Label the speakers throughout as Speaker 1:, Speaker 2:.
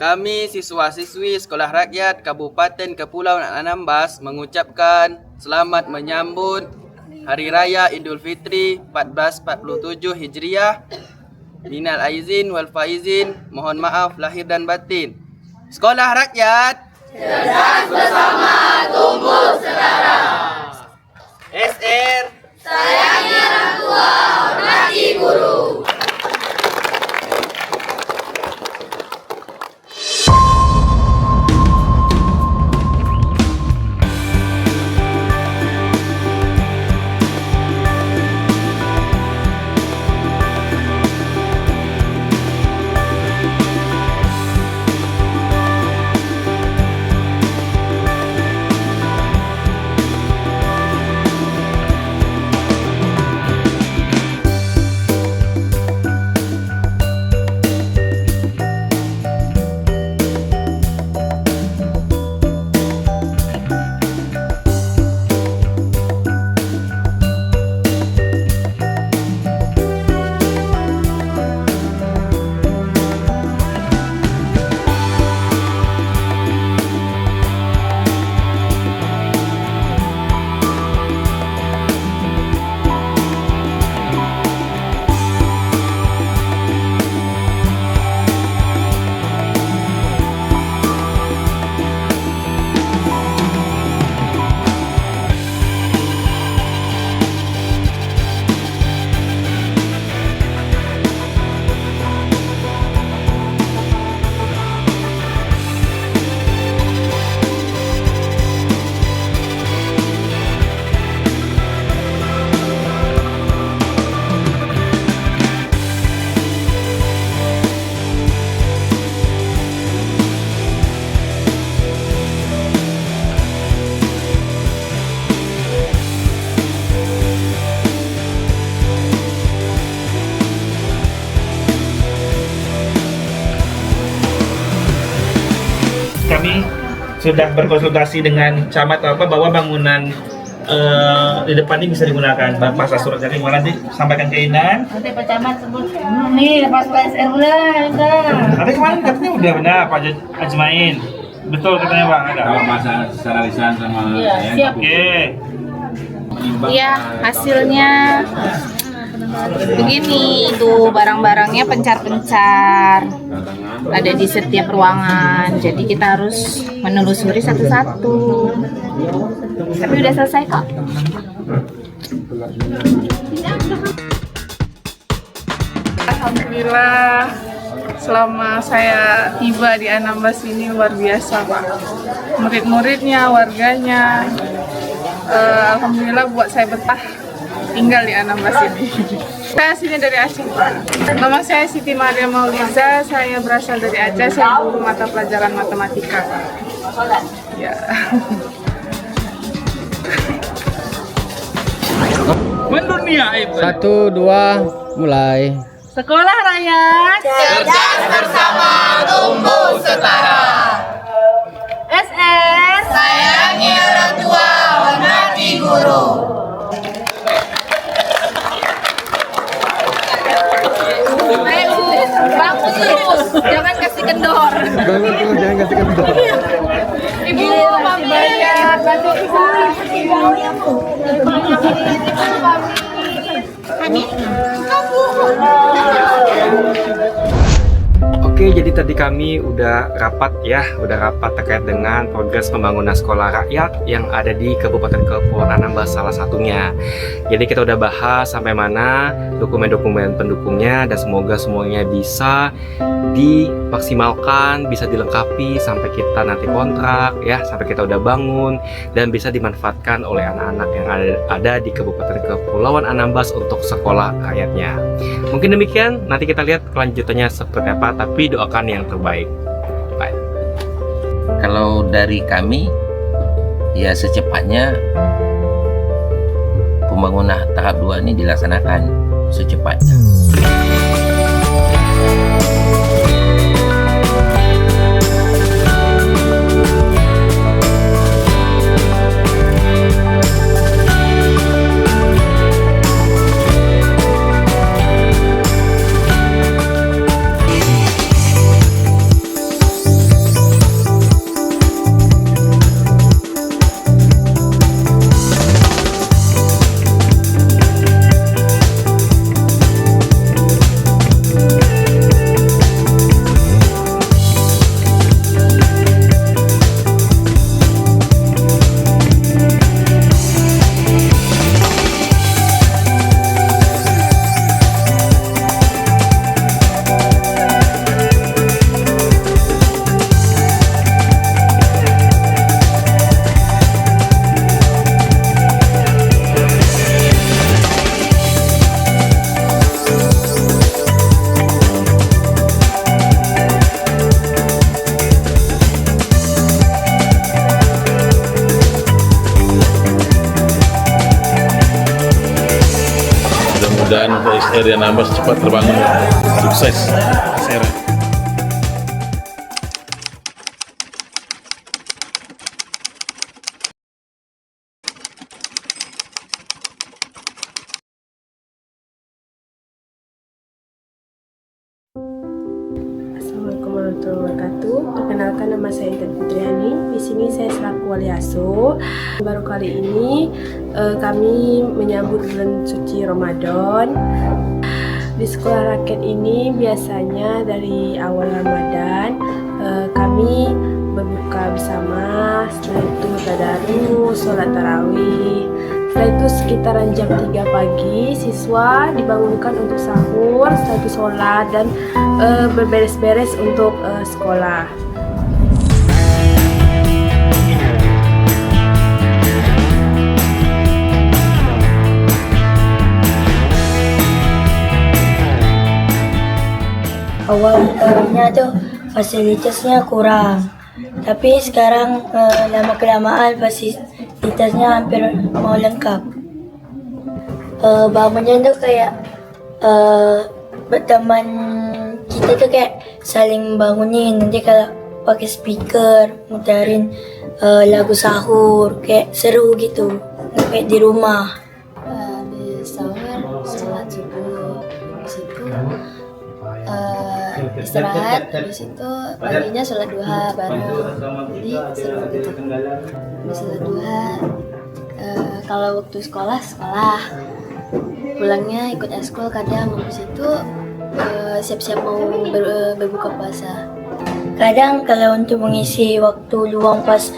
Speaker 1: Kami siswa-siswi Sekolah Rakyat Kabupaten Kepulauan Anambas mengucapkan selamat menyambut Hari Raya Idul Fitri 1447 Hijriah. Minal aizin wal faizin, mohon maaf lahir dan batin. Sekolah Rakyat
Speaker 2: cerdas bersama, tumbuh setara.
Speaker 1: SR
Speaker 2: Sayangi orang tua, hormati guru.
Speaker 3: Kami sudah berkonsultasi dengan camat bahwa bangunan di depan ini bisa digunakan. Bapak Sasura, jadi mau nanti sampaikan ke Inan.
Speaker 4: Nanti Pak Camat sebut, nih pas PSR udah,
Speaker 3: Nanti kemarin katanya udah benar Pak Ajmain. Betul katanya Bang, ada.
Speaker 5: Kalau masalah secara lisan sama
Speaker 4: Iya, siap.
Speaker 3: Oke.
Speaker 6: Iya, hasilnya begini tuh, barang-barangnya pencar-pencar ada di setiap ruangan, jadi kita harus menelusuri satu-satu, tapi udah selesai kok.
Speaker 7: Alhamdulillah, selama saya tiba di Anambas ini luar biasa Pak. Murid-muridnya, warganya, alhamdulillah buat saya betah tinggal di Anambas ini. Saya aslinya dari Aceh Pak. Nama saya Siti Maria Mauliza, saya berasal dari Aceh, saya guru mata pelajaran matematika Pak. Ya.
Speaker 5: mendunia itu.
Speaker 8: 1, 2, mulai.
Speaker 4: Sekolah Rakyat
Speaker 2: Cerdas bersama, tumbuh setara.
Speaker 4: SR
Speaker 2: Sayangi orang tua, hormati guru.
Speaker 6: Bangun terus, jangan kasih kendor.
Speaker 8: Bangun terus, jangan kasih kendor.
Speaker 6: Ibu, mami.
Speaker 9: Oke, jadi tadi kami udah rapat terkait dengan progres pembangunan sekolah rakyat yang ada di Kabupaten Kepulauan Anambas salah satunya. Jadi kita udah bahas sampai mana dokumen-dokumen pendukungnya dan semoga semuanya bisa dimaksimalkan, bisa dilengkapi sampai kita nanti kontrak ya, sampai kita udah bangun dan bisa dimanfaatkan oleh anak-anak yang ada di Kabupaten Kepulauan Anambas untuk sekolah rakyatnya. Mungkin demikian, nanti kita lihat kelanjutannya seperti apa, tapi doakan yang terbaik. Bye.
Speaker 10: Kalau dari kami, ya secepatnya pembangunan tahap 2 ini dilaksanakan secepatnya.
Speaker 11: PSR di Anambas cepat terbangun. Sukses, PSR.
Speaker 12: Assalamualaikum warahmatullahi wabarakatuh. Perkenalkan, nama saya Intan Fitriani. Di sini saya selaku wali asuh. Baru kali ini kami menyambut bulan suci Ramadan. Di sekolah rakyat ini biasanya dari awal Ramadan kami berbuka bersama, setelah itu tadarus, sholat tarawih. Setelah itu sekitaran jam 3 pagi siswa dibangunkan untuk sahur, setelah itu sholat dan berberes-beres untuk sekolah.
Speaker 4: Awalnya tuh fasilitasnya kurang, tapi sekarang lama kelamaan fasilitasnya hampir mau lengkap. Bangunnya tuh kayak berteman, kita tuh kayak saling bangunin. Nanti kalau pakai speaker muterin lagu sahur, kayak seru gitu, kayak di rumah. Habis sahur sholat subuh, habis itu istirahat, habis itu paginya sholat duha bareng, jadi seru gitu. Habis sholat duha, kalau waktu sekolah pulangnya ikut eskul kadang, habis itu siap-siap mau berbuka puasa. Kadang kalau untuk mengisi waktu luang pas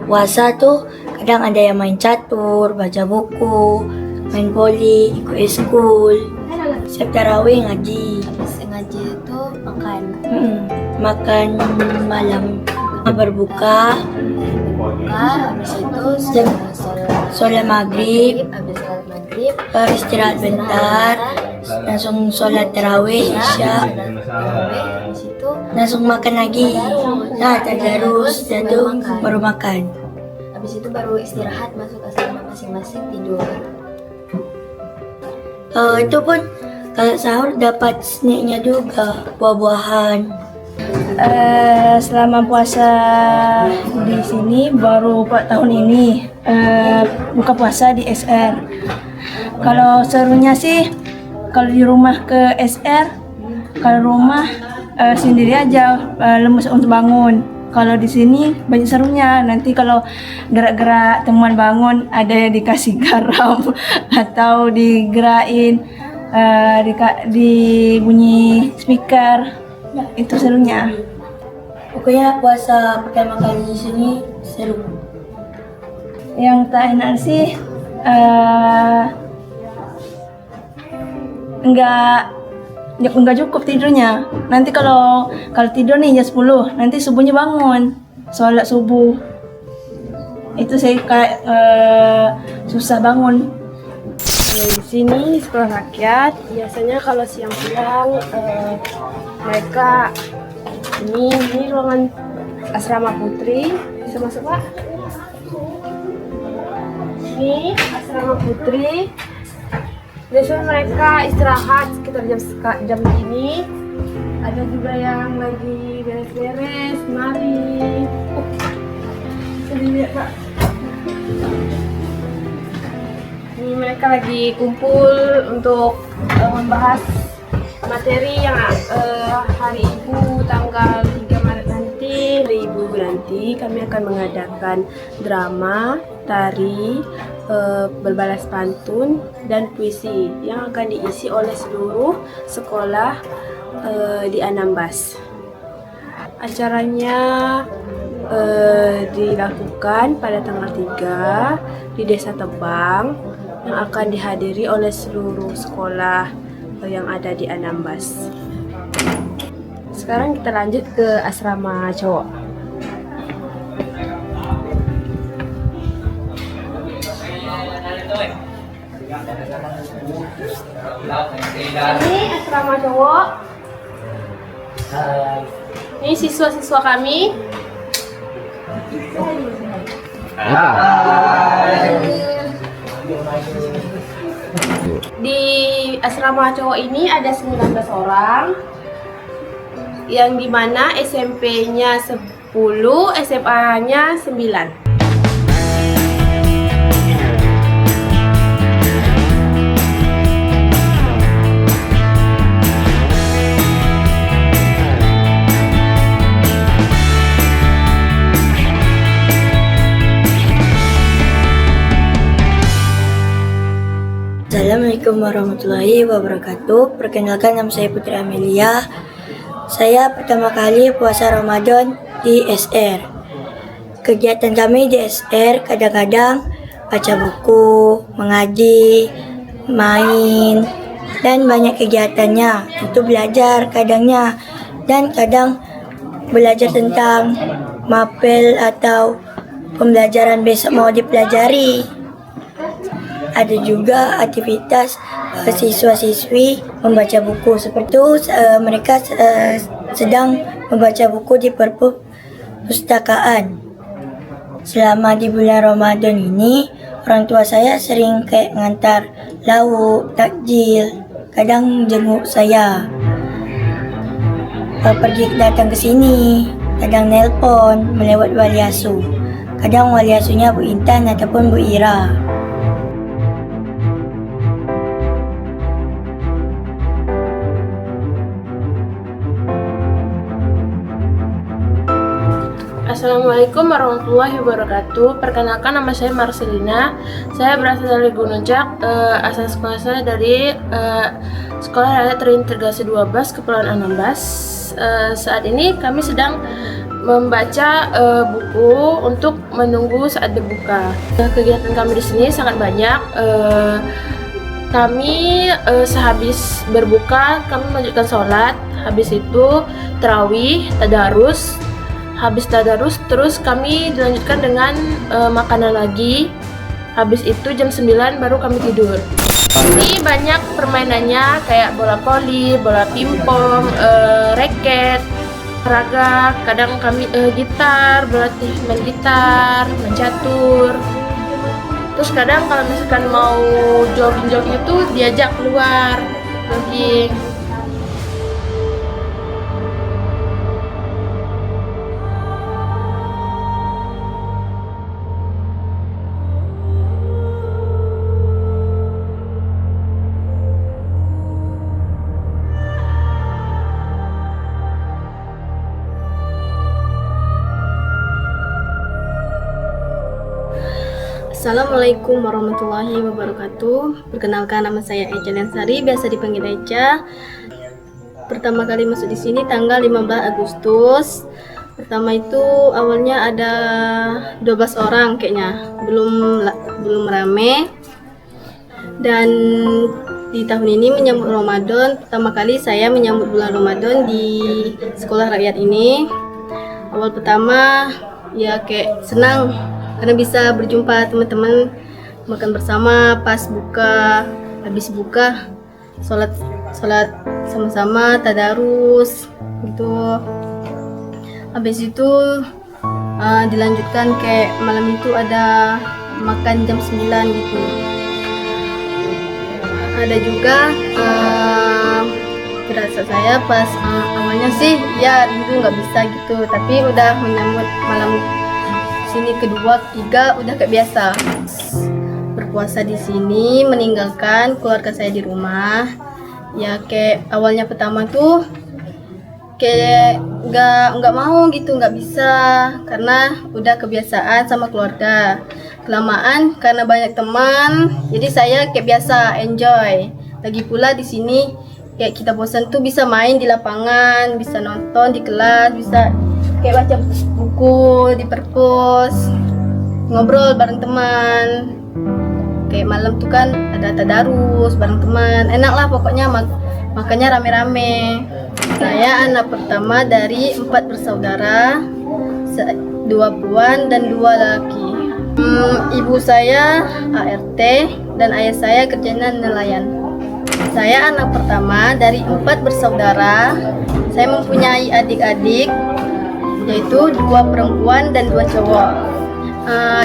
Speaker 4: puasa tuh kadang ada yang main catur, baca buku, main voli, ikut eskul, siap tarawih, ngaji. Habis ngaji itu makan malam, berbuka, habis itu sholat maghrib, habis sholat maghrib istirahat bentar, langsung sholat tarawih, isya, habis itu langsung makan lagi. Nah, tadarus, itu baru makan. Habis itu baru istirahat, masuk asrama masing-masing, tidur. Itu pun kalau sahur dapat snacknya juga, buah-buahan. Selama puasa di sini baru 4 tahun ini buka puasa di SR. Kalau serunya sih kalau di rumah ke SR, kalau rumah sendiri aja lemes untuk bangun. Kalau di sini banyak serunya. Nanti kalau gerak-gerak teman bangun ada yang dikasih garam atau digerakin, di bunyi speaker, itu serunya. Pokoknya puasa pertama kali di sini seru. Yang tak enak sih enggak cukup tidurnya. Nanti kalau tidur nih jam 10, nanti subuhnya bangun sholat subuh. Itu saya kayak susah bangun.
Speaker 12: Di sini di sekolah rakyat biasanya kalau siang-siang mereka ini ruangan asrama putri, bisa masuk Pak. Ini asrama putri. Biasanya mereka istirahat sekitar jam ini. Ada juga yang lagi beres-beres, mari. Sini lihat Pak. Ini mereka lagi kumpul untuk membahas materi yang Hari Ibu tanggal 3 Maret nanti. Hari Ibu nanti kami akan mengadakan drama, tari, berbalas pantun, dan puisi yang akan diisi oleh seluruh sekolah di Anambas. Acaranya dilakukan pada tanggal 3 di Desa Tebang yang akan dihadiri oleh seluruh sekolah yang ada di Anambas. Sekarang kita lanjut ke asrama cowok. Ini asrama cowok. Ini siswa-siswa kami. Di asrama cowok ini ada 19 orang, yang dimana SMP-nya 10, SMA-nya 9.
Speaker 4: Assalamualaikum warahmatullahi wabarakatuh. Perkenalkan, nama saya Putri Amelia. Saya pertama kali puasa Ramadan di SR. Kegiatan kami di SR kadang-kadang baca buku, mengaji, main, dan banyak kegiatannya. Itu belajar kadangnya, dan kadang belajar tentang mapel atau pembelajaran besok mau dipelajari. Ada juga aktivitas siswa-siswi membaca buku. Seperti itu mereka sedang membaca buku di perpustakaan. Selama di bulan Ramadan ini, orang tua saya sering kayak ngantar lauk, takjil, kadang jenguk saya. Pergi datang ke sini, kadang nelpon melewat wali asuh. Kadang wali asuhnya Bu Intan ataupun Bu Ira.
Speaker 12: Assalamualaikum warahmatullahi wabarakatuh. Perkenalkan, nama saya Marcelina. Saya berasal dari Gunung Jak. Asal sekolah saya dari Sekolah Rakyat Terintegrasi 12 Kepulauan Anambas. Saat ini kami sedang membaca buku untuk menunggu saat berbuka. Kegiatan kami di sini sangat banyak. Kami sehabis berbuka kami melanjutkan sholat. Habis itu tarawih, tadarus. Habis tadarus terus kami dilanjutkan dengan makanan lagi. Habis itu jam 9 baru kami tidur. Ini banyak permainannya kayak bola voli, bola pingpong, reket, olahraga. Kadang kami gitar, berlatih main gitar, main catur. Terus kadang kalau misalkan mau jogging-jogging itu diajak keluar jogging.
Speaker 13: Assalamualaikum warahmatullahi wabarakatuh. Perkenalkan, nama saya Eca Lensari, biasa dipanggil Eca. Pertama kali masuk di sini tanggal 15 Agustus. Pertama itu awalnya ada 12 orang kayaknya, belum rame. Dan di tahun ini menyambut Ramadan, pertama kali saya menyambut bulan Ramadan di sekolah rakyat ini. Awal pertama ya kayak senang karena bisa berjumpa teman-teman, makan bersama pas buka, habis buka sholat sama-sama, tadarus gitu. Habis itu dilanjutkan kayak malam itu ada makan jam 9 gitu. Ada juga berasa saya pas awalnya sih ya rindu nggak bisa gitu, tapi udah menyambut malam sini kedua, ketiga udah kayak biasa. Berpuasa di sini meninggalkan keluarga saya di rumah. Ya kayak awalnya pertama tuh kayak nggak mau gitu, nggak bisa karena udah kebiasaan sama keluarga. Kelamaan karena banyak teman, jadi saya kayak biasa enjoy. Lagi pula di sini kayak kita bosan tuh bisa main di lapangan, bisa nonton di kelas, bisa kayak baca buku di perpus, ngobrol bareng teman. Kayak malam tuh kan ada tadarus bareng teman, enak lah pokoknya makanya rame-rame. Saya anak pertama dari 4 bersaudara, 2 perempuan dan 2 laki. Ibu saya ART dan ayah saya kerjanya nelayan. Saya anak pertama dari 4 bersaudara. Saya mempunyai adik-adik, yaitu 2 perempuan dan 2 cowok.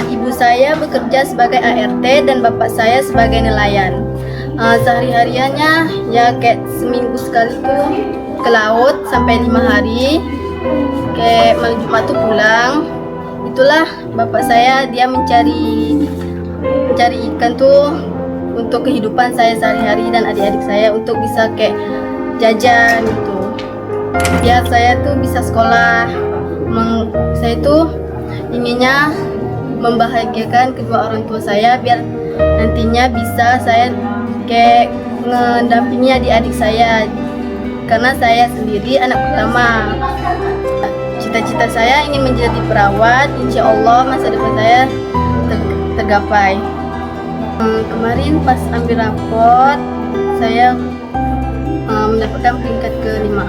Speaker 13: Ibu saya bekerja sebagai ART dan bapak saya sebagai nelayan. Sehari-hariannya ya kayak seminggu sekali tuh ke laut sampai 5 hari. Kayak malam Jumat tuh pulang. Itulah bapak saya, dia mencari ikan tuh untuk kehidupan saya sehari-hari dan adik-adik saya untuk bisa kayak jajan gitu. Biar saya tuh bisa sekolah. Saya tuh inginnya membahagiakan kedua orang tua saya biar nantinya bisa saya kayak mendampingi adik-adik saya karena saya sendiri anak pertama. Cita-cita saya ingin menjadi perawat, insya Allah masa depan saya tergapai. Kemarin pas ambil raport saya mendapatkan peringkat ke-5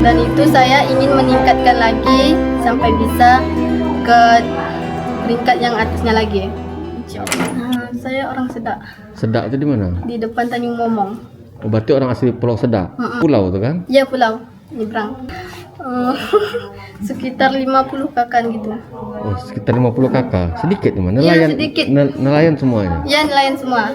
Speaker 13: dan itu saya ingin meningkatkan lagi sampai bisa ke peringkat yang atasnya lagi. Saya orang Sedak.
Speaker 8: Sedak itu di mana?
Speaker 13: Di depan Tanjung Momong.
Speaker 8: Oh, berarti orang asli Pulau Sedak. Pulau itu kan?
Speaker 13: Iya, pulau nyebrang. Sekitar 50 kakan gitu.
Speaker 8: Oh, sekitar 50 kakak. Sedikit teman.
Speaker 13: Iya,
Speaker 8: Nelayan,
Speaker 13: sedikit.
Speaker 8: Nelayan semuanya.
Speaker 13: Iya, nelayan semua.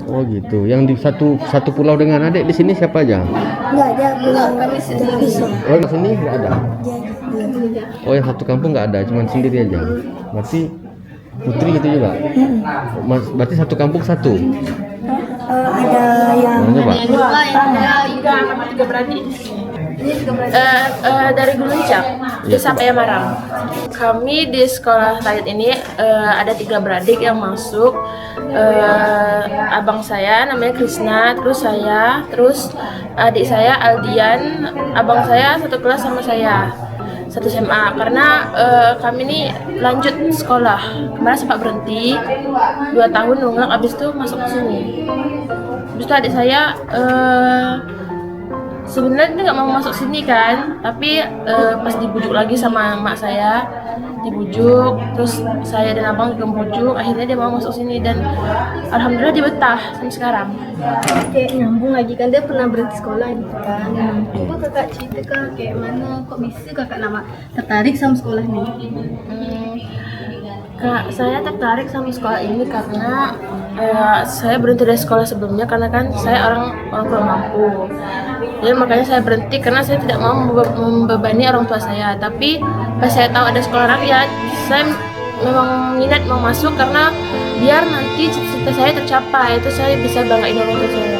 Speaker 8: Oh gitu. Yang di satu pulau dengan adik di sini siapa aja?
Speaker 13: Enggak ada, kami sendiri.
Speaker 8: Oh, yang sini nggak ada. Oh, yang satu kampung nggak ada, cuma sendiri aja. Berarti Putri gitu juga. Berarti satu kampung satu.
Speaker 4: Ada yang
Speaker 12: Tiga beradik. Dari Guluncak Desa Payamarang. Kami di sekolah rakyat ini ada 3 beradik yang masuk. Abang saya namanya Krisna, terus saya, terus adik saya Aldian. Abang saya satu kelas sama saya, satu SMA. Karena kami ini lanjut sekolah. Kemarin sempat berhenti 2 tahun nunggak, abis itu masuk ke sini. Abis itu adik saya sebenarnya dia nggak mau masuk sini kan, tapi pas dibujuk lagi sama mak saya, dibujuk, terus saya dan abang juga bujuk, akhirnya dia mau masuk sini dan alhamdulillah dia betah sampai sekarang.
Speaker 13: Kayak nyambung lagi kan, dia pernah berhenti sekolah gitu kan. Coba kakak cerita kak, kayak mana kok bisa kakak tertarik sama sekolah ini?
Speaker 12: Kak, saya tertarik sama sekolah ini karena saya berhenti dari sekolah sebelumnya karena kan saya orang kurang mampu. Jadi makanya saya berhenti karena saya tidak mau membebani orang tua saya. Tapi pas saya tahu ada sekolah rakyat, saya memang minat mau masuk karena biar nanti cita-cita saya tercapai, itu saya bisa banggain orang tua saya.